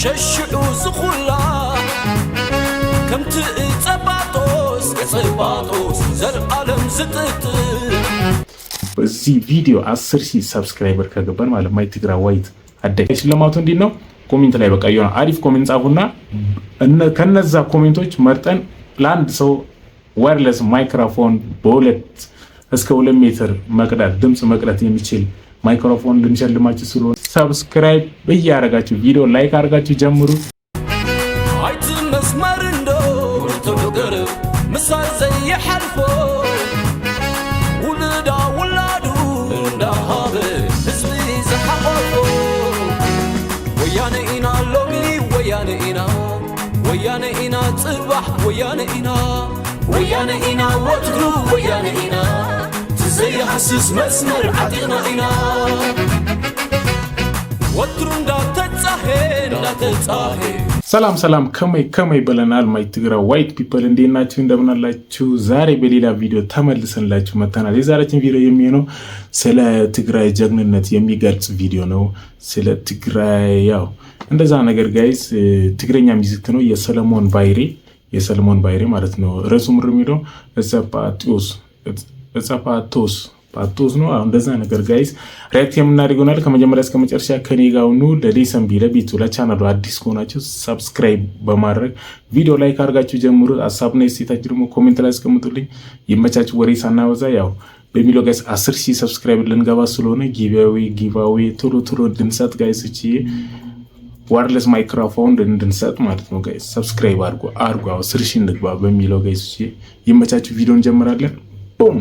ششعو زخولا كمت ጸባጦስ ዘልዓለም ዝጥጥ በዚህ ቪዲዮ 10,000 ሰብስክራይበር ከገባን ማለት ማይ ትግራይ ዋይት አደይ ሽልማቱ እንዴት ነው? ኮሜንት ላይ በቃ የሆነ አሪፍ ኮሜንት ጻፉና ከነዛ ኮሜንቶች መርጠን ለአንድ ሰው ዋየርለስ ማይክሮፎን በሁለት እስከ 2 ሜትር መቅዳት ድምጽ መቅዳት የሚችል ማይክሮፎን ልንሸልማችሁ ስለሆነ ሰብስክራይብ በያረጋችሁ ቪዲዮ ላይክ አርጋችሁ ጀምሩ። አይት መስመር እንደው ተወገረ ምሳል ዘይ ሐልፎ ወልዳ ወላዱ እንዳሃበ ህዝብ ዘሐቆ ወያነ ኢና ሎሚ ወያነ ኢና ጽባህ ወያነ ኢና ወትሩ ወያነ ኢና زي حسس مسمر عطينا إنا وترون دا تتصاهي ሰላም ከመይ በለናል ማይ ትግራይ ዋይት ፒፕል እንዴናችሁ እንደምናላችሁ ዛሬ በሌላ ቪዲዮ ተመልሰንላችሁ መተናል። የዛሬችን ቪዲዮ የሚሆነው ስለ ትግራይ ጀግንነት የሚገልጽ ቪዲዮ ነው። ስለ ትግራይ ያው እንደዛ ነገር ጋይስ ትግረኛ ሚዚክ ነው የሰለሞን ባይሬ ማለት ነው። ርዕሱ ምር የሚለው ፓቶስ ነው። እንደዛ ነገር ጋይስ ሪአክት የምናደርገውናል። ከመጀመሪያ እስከ መጨረሻ ከኔ ጋር ሁኑ። ለዲሰምቢ ለቤቱ ለቻናሉ አዲስ ከሆናችሁ ሰብስክራይብ በማድረግ ቪዲዮ ላይክ አድርጋችሁ ጀምሩ። ሀሳብና እሴታችሁ ደግሞ ኮሜንት ላይ አስቀምጡልኝ። ይመቻችሁ። ወሬ ሳናበዛ ያው በሚለው ጋይስ 10,000 ሰብስክራይብ ልንገባ ስለሆነ ጊቫዌ ቶሎ እንድንሰጥ ጋይስ እቺ ዋየርለስ ማይክሮፎን እንድንሰጥ ማለት ነው ጋይስ። ሰብስክራይብ አድርጉ 10,000 እንግባ በሚለው ጋይስ እቺ ይመቻችሁ። ቪዲዮ እንጀምራለን። ቡም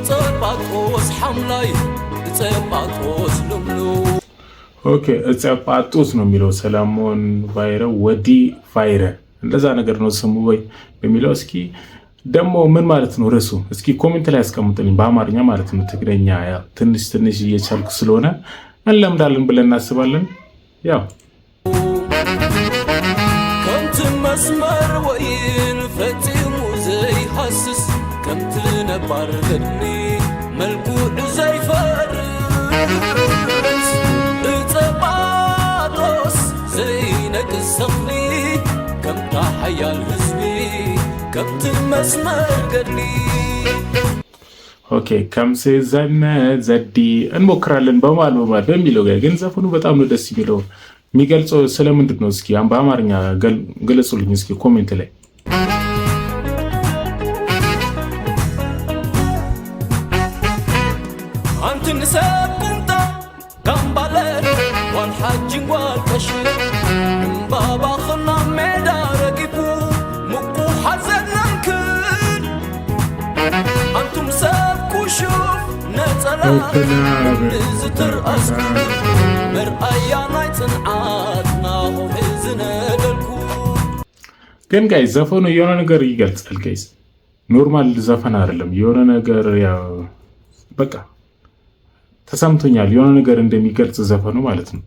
ጸባጦስ ሐምላይ ጸባጦስ ለምሉ ኦኬ ጸባጦስ ነው የሚለው ሰለሞን ባይረ ወዲ ፋይረ እንደዛ ነገር ነው ስሙ ወይ በሚለው እስኪ ደግሞ ምን ማለት ነው ርዕሱ እስኪ ኮሜንት ላይ አስቀምጡልኝ በአማርኛ ማለት ነው። ትግረኛ ያ ትንሽ እየቻልኩ ስለሆነ እንለምዳለን ብለን እናስባለን። ያው كنت مسمر وين فتيم زي حسس كنت نبار غني ملكوع زي فارس ጸባጦስ زي نقصني كم تحيا الحزبي كنت مسمر قدلي ኦኬ ከምሴ ዘዲ እንሞክራለን በማል በሚለው ጋር ግን ዘፈኑ በጣም ነው ደስ የሚለው። የሚገልጸው ስለምንድን ነው እስኪ በአማርኛ ገለጹልኝ እስኪ ኮሜንት ላይ። አንተ ንሰብኩንታ ካምባለ والحاج والكش بابا خنا ميدا رقيبو مكو حزننكن انتم سابكو شوف نتلا نزتر أسك مرأيا نايتن عادنا وحزندلكو ግን ጋይስ ዘፈኑ የሆነ ነገር ይገልጻል ጋይስ። ኖርማል ዘፈን አይደለም። የሆነ ነገር ያው በቃ ተሰምቶኛል የሆነ ነገር እንደሚገልጽ ዘፈኑ ማለት ነው።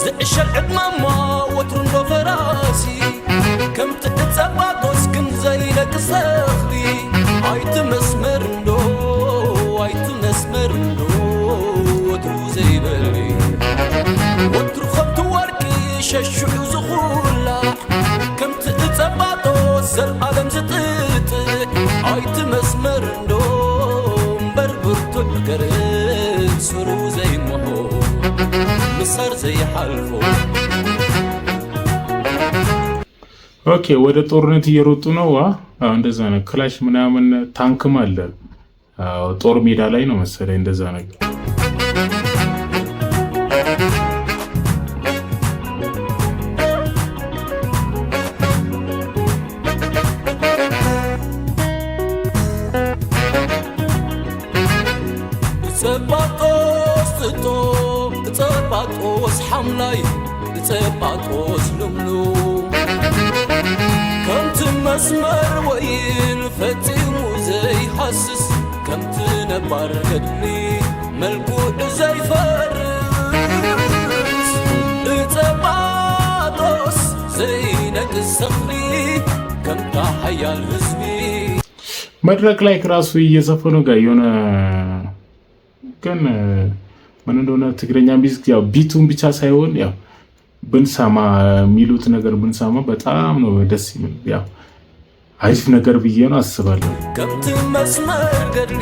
زعشل عدماما وترندو فراسي كم تتصباطوس كن زيلك سخلي عيت مسمرندو وترو زي بلي وترو خبت وركي ششعو زخولا كم تتصباطوس زلعالم زطط عيت مسمرندو بربرتو القرب سرو زي محو مصر زي حلفو ኦኬ ወደ ጦርነት እየሮጡ ነው። እንደዛ ነው። ክላሽ ምናምን ታንክም አለ። ጦር ሜዳ ላይ ነው መሰለኝ እንደዛ ነገር። ጸባጦስ ሐምላይ ጸባጦስ ለምሉ كنت መስመር ወይን ፈጺሙ ዘይሐስስ ከምቲ ነባር ገድሊ መልኩዕ ዘይፈርስ እፀባጦስ ዘይነግስ ሰኽሪ ከምታ ሓያል ህዝቢ መድረክ ላይ ራሱ እየዘፈኑ ጋር የሆነ ግን ምን እንደሆነ ትግረኛ ሚውዚክ ያው ቢቱን ብቻ ሳይሆን ያው ብንሰማ የሚሉት ነገር ብንሰማ በጣም ነው ደስ የሚል ያው አሪፍ ነገር ብዬ ነው አስባለሁ። ከምቲ መስመር ገድሊ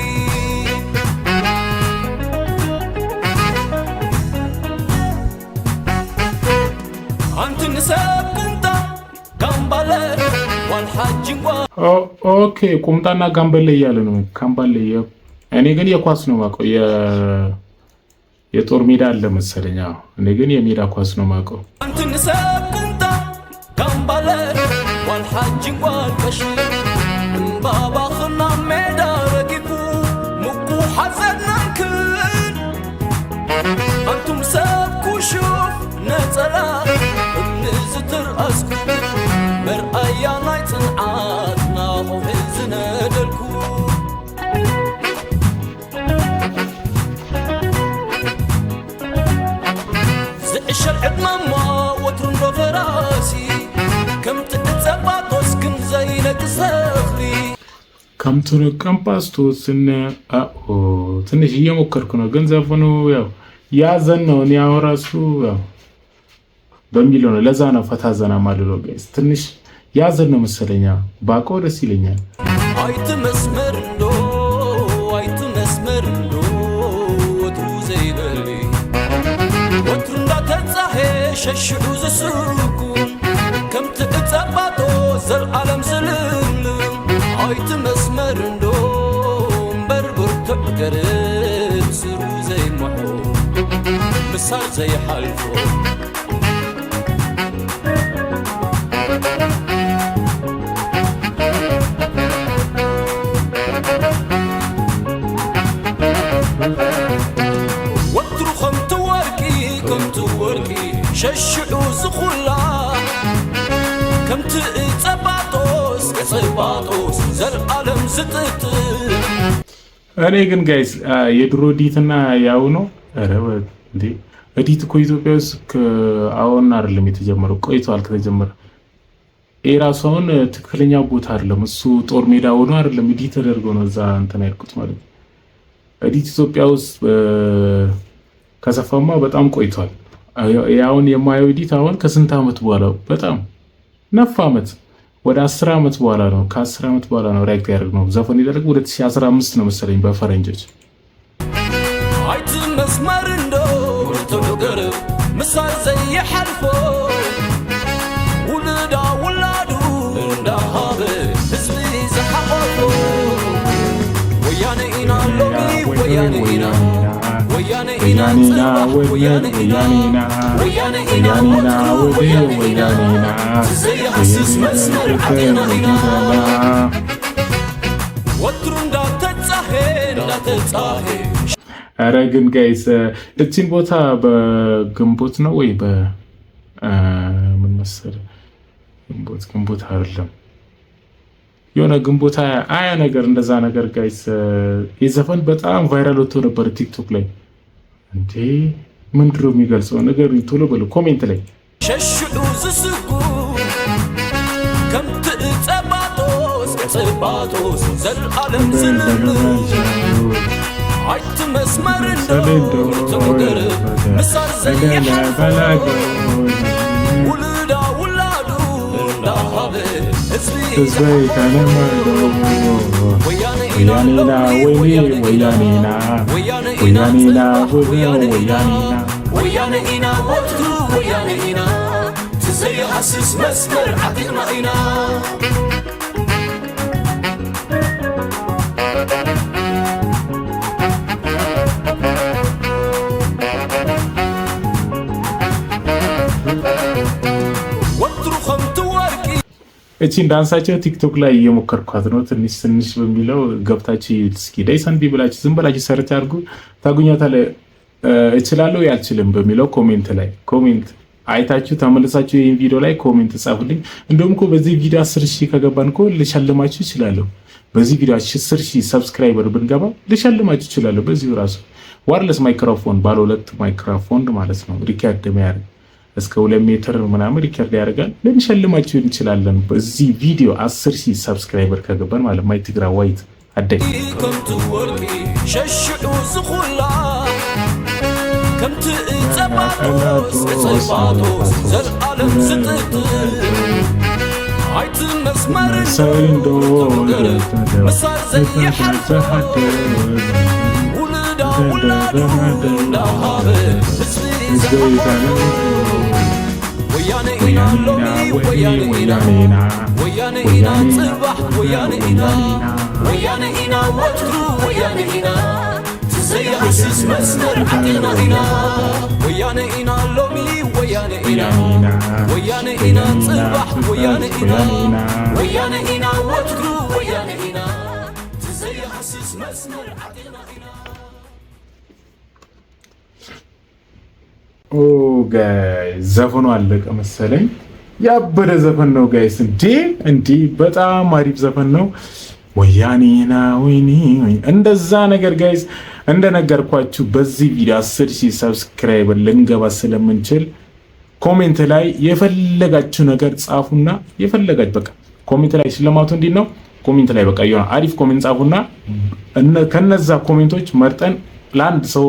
አንተ ንሰብ ቁምጣ ጋምባለ ዋልሐጅንጓ ኦኬ ቁምጣና ጋምባለ እያለ ነው ጋምባለ። እኔ ግን የኳስ ነው ማውቀው የጦር ሜዳ አለ መሰለኝ። እኔ ግን የሜዳ ኳስ ነው ማውቀው። አንተ ንሰብ ቁምጣ ጋምባለ ዋልሐጅንጓ ቀሽ እምባባኽና ሜዳ ረጊፉ ሙቁ ሐዘናንክን አንቱም ሰብ ኩሹፍ ነጸላ እንዝትርአስኩ መርአያ ናይ ጽንዓትና ኾፍዕ ዝነደልኩ ዝዕሸል ዕድማማ ወትሩ እንዶ ፈራሲ ከምቲ እጸባጦስ ግን ዘይነግስ ሰኽሪ ከምቲ ቀምጳስቶስ ትንሽ እየሞከርኩ ነው ግን ዘፈኑ ያው ያዘን ነው። እኔ አሁን ራሱ ያው በሚለው ነው ለዛ ነው ፈታ ዘና ማልለው ጋይስ ትንሽ ያዘን ነው መሰለኛ ባቆ ደስ ይለኛል። አይት መስመር እንዶ ወትሩ ዘይበሊ ወትሩ እንዳተጻሄ ሸሽዑ ዝስኩን ከምቲ እጸባጦ ዘለዓለም ዝልምልም አይት መስመር እንዶ በርብርቱዕ ገርብ ስሩ ዘይመሖ ምሳር ዘይሓልፎ ወትሩ ከምቲ ወርቂ ሸሽዑ ዝኹላ ከምቲ እጸባጦስ ዘለዓለም ዝጥጥ እኔ ግን ጋይስ የድሮ ዲትና ያው ነው። ኧረ እንዴ እዲት እኮ ኢትዮጵያ ውስጥ አሁን አይደለም የተጀመረው ቆይቷል ከተጀመረ። የራሱን ትክክለኛ ቦታ አይደለም እሱ ጦር ሜዳ ሆኖ አይደለም እዲት ተደርጎ ነው እዛ እንትን ያልኩት ማለት ነው። እዲት ኢትዮጵያ ውስጥ ከሰፋማ በጣም ቆይቷል። ያውን የማየው እዲት አሁን ከስንት ዓመት በኋላ በጣም ነፍ ዓመት ወደ 10 ዓመት በኋላ ነው ከ10 ዓመት በኋላ ነው ሪያክት ያደርግነው ዘፈን ይደረግ 2015 ነው መሰለኝ በፈረንጆች። አይት መስመር እንዶ ተዶገር ምሳር ዘይሐልፎ ውልዳ ውላዱ እንዳሃበ ህዝቢ ዝሓቆፎ ወያነ ኢና ሎሚ ወያነ ኢና ወያነ ኢና ወያነ ኢና ዘይሐስስ መስመር ዓጢና ኢና ወትሩ እንዳተጻሄ ኧረ ግን ጋይስ እቺን ቦታ በግንቦት ነው ወይ በምን መሰለህ ግንቦት አይደለም የሆነ ግንቦት አያ ነገር እንደዛ ነገር ጋይስ የዘፈን በጣም ቫይራል ወጥቶ ነበር ቲክቶክ ላይ። እንዴ ምንድነው የሚገልጸው ነገር ቶሎ በሉ ኮሜንት ላይ ሸሽዑ ዝስጉ ከምቲ እጸባጦስ ዘለዓለም ዝልምልም አይት መስመር እንዶ ምሳር ዘይሐልፎ ውልዳ ውላዱ እንዳሃበ ህዝቢ ከነማዶ ወያኔና ወያነ ኢና ወትሩ ወያነ ኢና ዘይሐስስ መስመር ዓጢና ኢና እቺን ዳንሳቸው ቲክቶክ ላይ እየሞከርኳት ነው። ትንሽ በሚለው ገብታችሁ እስኪ ዳይሰንቢ ብላችሁ ዝም ብላችሁ ሰርች አድርጉ ታጉኛታለ። እችላለሁ ያልችልም በሚለው ኮሜንት አይታችሁ ተመልሳችሁ ይሄን ቪዲዮ ላይ ኮሜንት ጻፉልኝ። እንደውም እኮ በዚህ ቪዲዮ 10,000 ከገባን እኮ ልሸልማችሁ እችላለሁ። በዚህ ቪዲዮ 10,000 ሰብስክራይበር ብንገባ ልሸልማችሁ እችላለሁ። በዚህ ራሱ ዋርለስ ማይክሮፎን ባለ 2 ማይክሮፎን ማለት ነው ሪከርድ የሚያደርግ እስከ 2 ሜትር ምናምን ሪከርድ ያደርጋል። ልንሸልማችሁ እንችላለን። በዚህ ቪዲዮ 10,000 ሰብስክራይበር ከገባን ማለት ማይ ትግራ ዋይት አደይ ከምቱ ወርቂ ሸሽዑ ዝኹላ ከምቲ ጸባጦስ ጸባጦስ ዘለዓለም ዝጥጥ አይቲ መስመርን ሰይንዶ መሳር ዘይሓደ ውልዳ ውላዱ እንዳሃበ ወያነ ኢና ሎሚ ወያነ ኢና ወያነ ኢና ጽባሕ ወያነ ኢና ወያነ ኢና ወትሩ ወያነ ኢና ትዘይሐስስ መስመር ዓጢቕና ኢና ወያነ ኢና ሎሚ ወያነ ኢና ወያነ ኢና ጽባሕ ወያነ ኢና ወያነ ኢና ወትሩ ወያነ ኢና ትዘይሐስስ መስመር ዓጢቕና ኢና ኦ ጋይስ ዘፈኑ አለቀ መሰለኝ። ያበደ ዘፈን ነው ጋይስ። እንዴ በጣም አሪፍ ዘፈን ነው። ወያኔና ወይኔ እንደዛ ነገር ጋይስ። እንደነገርኳችሁ በዚህ ቪዲዮ 10,000 ሰብስክራይበር ልንገባ ስለምንችል ኮሜንት ላይ የፈለጋችሁ ነገር ጻፉና የፈለጋችሁ በቃ ኮሜንት ላይ ሽልማቱ እንዴት ነው? ኮሜንት ላይ በቃ የሆነ አሪፍ ኮሜንት ጻፉና ከነዛ ኮሜንቶች መርጠን ለአንድ ሰው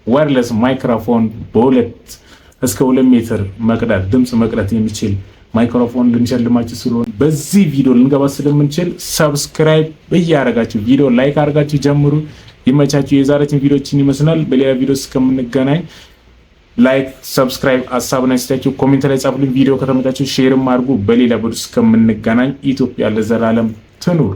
ዋየርለስ ማይክሮፎን በ2 እስከ 2 ሜትር መቅዳት ድምጽ መቅዳት የሚችል ማይክሮፎን ልንሸልማችሁ ስለሆነ በዚህ ቪዲዮ ልንገባ ስለምንችል ሰብስክራይብ እያደረጋችሁ ቪዲዮ ላይክ አድርጋችሁ ጀምሩ። ይመቻችሁ። የዛሬችን ቪዲዮችን ይመስላል። በሌላ ቪዲዮ እስከምንገናኝ ላይክ፣ ሰብስክራይብ፣ ሀሳብና አስተያየታችሁ ኮሜንት ላይ ጻፉልኝ። ቪዲዮ ከተመቻችሁ ሼርም አድርጉ። በሌላ ቪዲዮ እስከምንገናኝ ኢትዮጵያ ለዘላለም ትኑር።